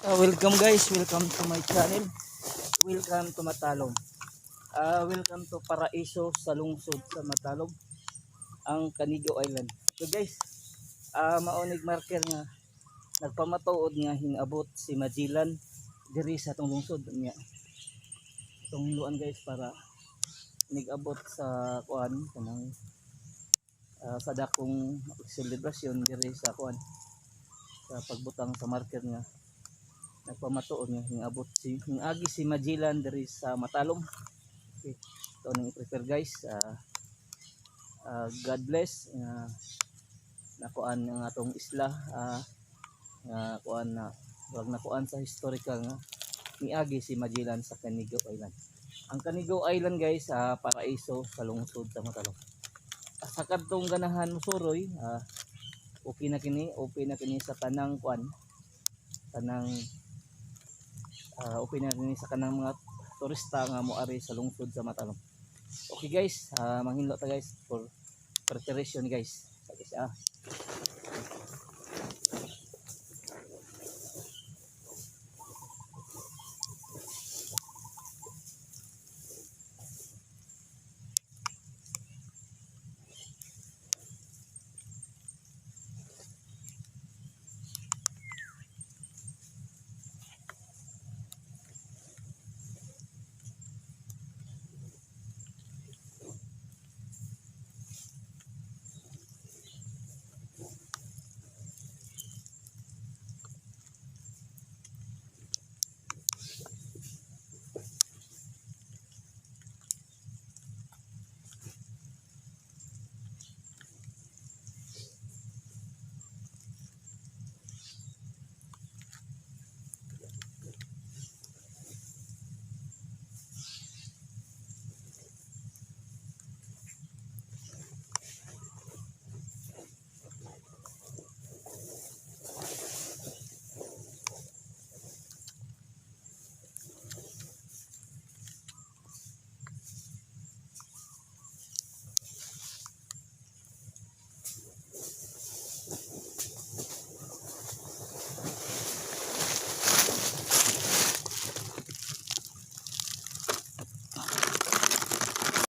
Welcome guys, welcome to my channel. Welcome to Matalom. Welcome to Paraiso sa lungsod sa Matalom, ang Canigo Island. So guys, maonig marker nga nagpamatuod nga hingabot si Magellan diri sa atong lungsod niya. Itong luan guys para nigabot sa kuan kanang sa dakong selebrasyon diri sa kuan sa pagbutang sa marker nga nagpamatuod nga hingabot hingagi si Magellan diri sa Matalom. Okay. Ito nang i-prepare guys. God bless na kuan ang atong isla nga kuan na wag na kuan sa historical nga niagi si Magellan sa Canigo Island. Ang Canigo Island guys paraiso sa lungsod sa Matalom. Sa kadtong ganahan Musuroy okay na kini sa tanang kuan tanang open na rin sa kanang mga turista nga moari sa lungsod sa Matalom. Okay guys, manghinlo ta guys for preparation guys. Sige siya.